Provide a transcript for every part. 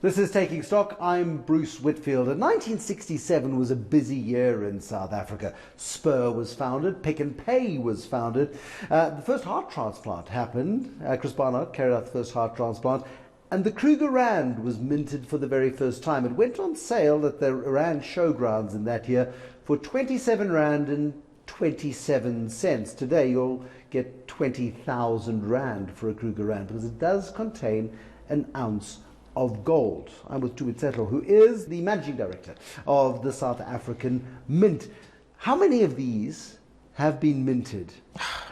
This is Taking Stock. I'm Bruce Whitfield. And 1967 was a busy year in South Africa. Spur was founded, Pick n Pay was founded. The first heart transplant happened. Chris Barnard carried out the first heart transplant. And the Kruger Rand was minted for the very first time. It went on sale at the Rand Showgrounds in that year for 27 Rand and 27 cents. Today you'll get 20,000 Rand for a Kruger Rand because it does contain an ounce of gold. I'm with Tumi Tshepo, who is the managing director of the South African Mint. How many of these have been minted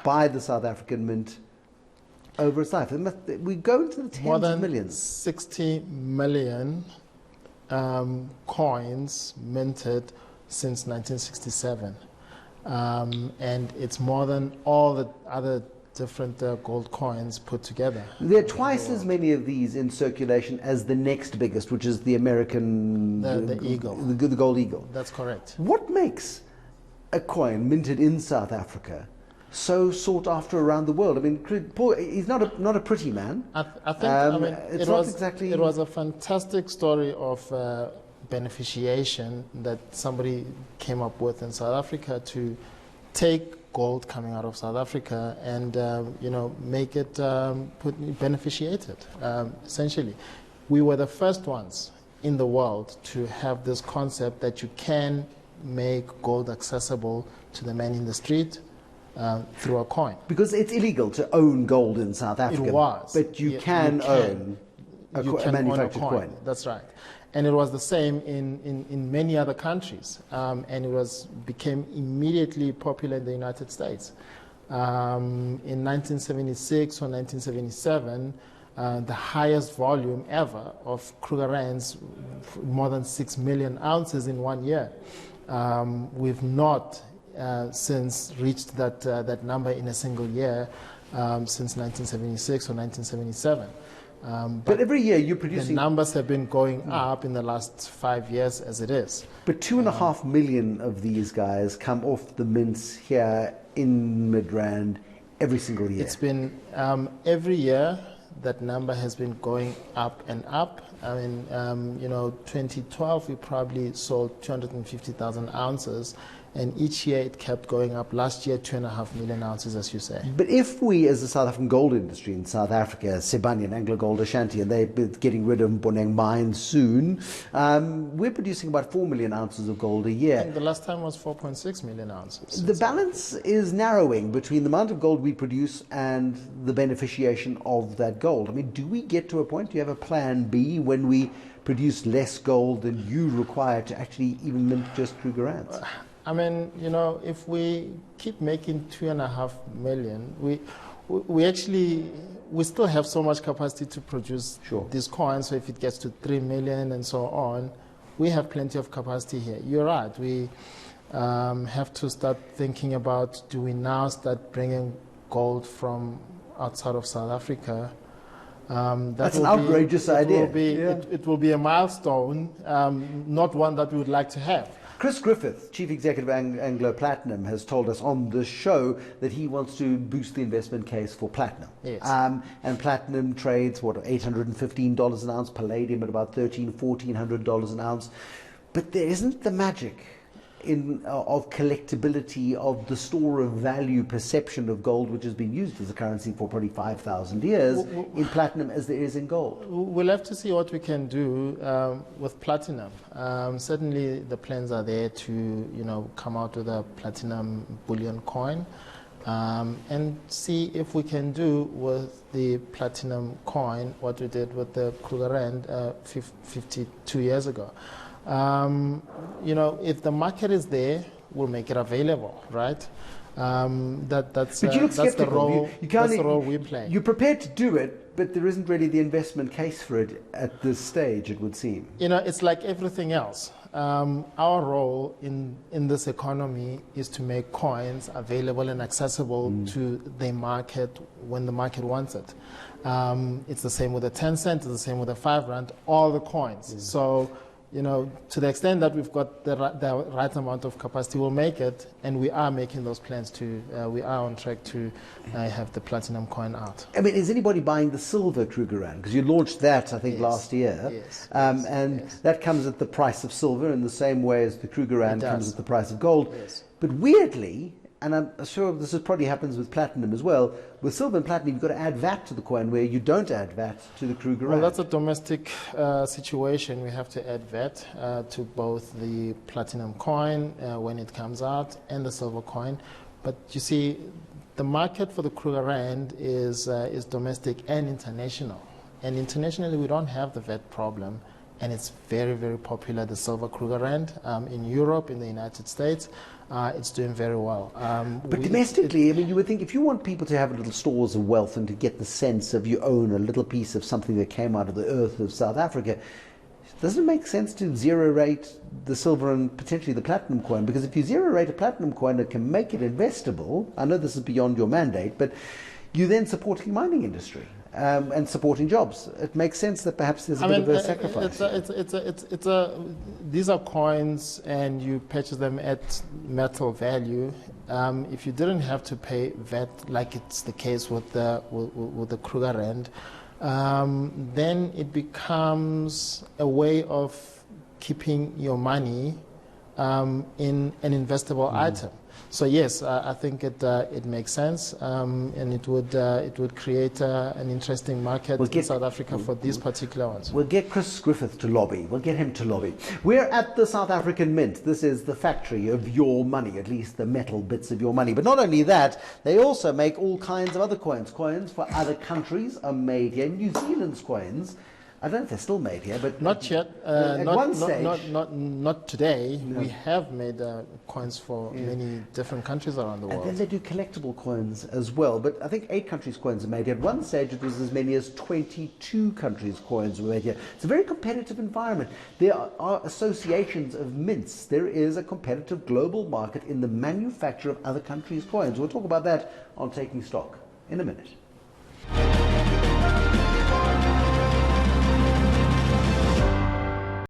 by the South African Mint over its life? We go into the tens of millions. More than 60 million coins minted since 1967. And it's more than all the other different gold coins put together. There are twice as many of these in circulation as the next biggest, which is the American... The eagle. The gold eagle. That's correct. What makes a coin minted in South Africa so sought after around the world? I mean, Paul, he's not a pretty man. I think it's not exactly... It was a fantastic story of beneficiation that somebody came up with in South Africa to take gold coming out of South Africa and make it beneficiate it. Essentially, we were the first ones in the world to have this concept that you can make gold accessible to the man in the street through a coin. Because it's illegal to own gold in South Africa. It was, but you can own a manufactured coin. That's right. And it was the same in many other countries, and it became immediately popular in the United States. In 1976 or 1977, the highest volume ever of Kruger Rands, more than 6 million ounces in 1 year. We've not since reached that number in a single year since 1976 or 1977. But every year you're producing... The numbers have been going up in the last 5 years as it is. But 2.5 million of these guys come off the mints here in Midrand every single year. It's been every year that number has been going up and up. I mean, 2012 we probably sold 250,000 ounces. And each year it kept going up. Last year, 2.5 million ounces, as you say. But if we, as the South African gold industry in South Africa, Sibanye and Anglo Gold Ashanti, and they're getting rid of Mponeng mine soon, we're producing about 4 million ounces of gold a year. I think the last time was 4.6 million ounces. The balance is narrowing between the amount of gold we produce and the beneficiation of that gold. I mean, do we get to a point, do you have a plan B when we produce less gold than you require to actually even mint just Kruger Rands? I mean, if we keep making 2.5 million, we still have so much capacity to produce these coins. So if it gets to 3 million and so on, we have plenty of capacity here. You're right. We have to start thinking about, do we now start bringing gold from outside of South Africa? That's an outrageous idea. It will be a milestone, not one that we would like to have. Chris Griffith, Chief Executive of Anglo Platinum, has told us on this show that he wants to boost the investment case for platinum. Yes. And platinum trades, $815 an ounce, palladium at about $1,300, $1,400 an ounce. But there isn't the magic of collectability of the store of value perception of gold, which has been used as a currency for probably 5,000 years in platinum as there is in gold. We'll have to see what we can do with platinum. Certainly the plans are there to come out with a platinum bullion coin and see if we can do with the platinum coin what we did with the Kruger Rand 52 years ago. If the market is there, we'll make it available, right? That's the role we play. You're prepared to do it, but there isn't really the investment case for it at this stage, it would seem. It's like everything else. Our role in this economy is to make coins available and accessible to the market when the market wants it. It's the same with the 10 cent, it's the same with the 5 rand, all the coins. So to the extent that we've got the right amount of capacity, we'll make it, and we are making those plans we are on track to have the platinum coin out. I mean, is anybody buying the silver Kruger Rand? Because you launched that, I think, last year. Yes. That comes at the price of silver in the same way as the Kruger Rand comes at the price of gold. Yes. But weirdly, and I'm sure this probably happens with platinum as well, with silver and platinum, you've got to add VAT to the coin, where you don't add VAT to the Kruger Rand. Well, that's a domestic situation. We have to add VAT to both the platinum coin when it comes out and the silver coin. But you see, the market for the Kruger Rand is domestic and international. And internationally, we don't have the VAT problem. And it's very, very popular, the silver Kruger Rand. In Europe, in the United States, it's doing very well. But domestically, I mean, you would think if you want people to have little stores of wealth and to get the sense of you own a little piece of something that came out of the earth of South Africa, doesn't it make sense to zero rate the silver and potentially the platinum coin? Because if you zero rate a platinum coin that can make it investable, I know this is beyond your mandate, but you then supporting the mining industry. And supporting jobs. It makes sense that perhaps there's a bit of a sacrifice. These are coins, and you purchase them at metal value. If you didn't have to pay VAT, like it's the case with the Kruger Rand, then it becomes a way of keeping your money in an investable item. So yes, I think it makes sense, and it would create an interesting market in South Africa for these particular ones. We'll get Chris Griffith to lobby. We'll get him to lobby. We're at the South African Mint. This is the factory of your money, at least the metal bits of your money. But not only that, they also make all kinds of other coins. Coins for other countries are made here. New Zealand's coins, I don't know if they're still made here, but not yet. At one stage, not today. No. We have made coins for many different countries around the world. And then they do collectible coins as well. But I think 8 countries' coins are made here. At one stage, it was as many as 22 countries' coins were made here. It's a very competitive environment. There are associations of mints. There is a competitive global market in the manufacture of other countries' coins. We'll talk about that on Taking Stock in a minute.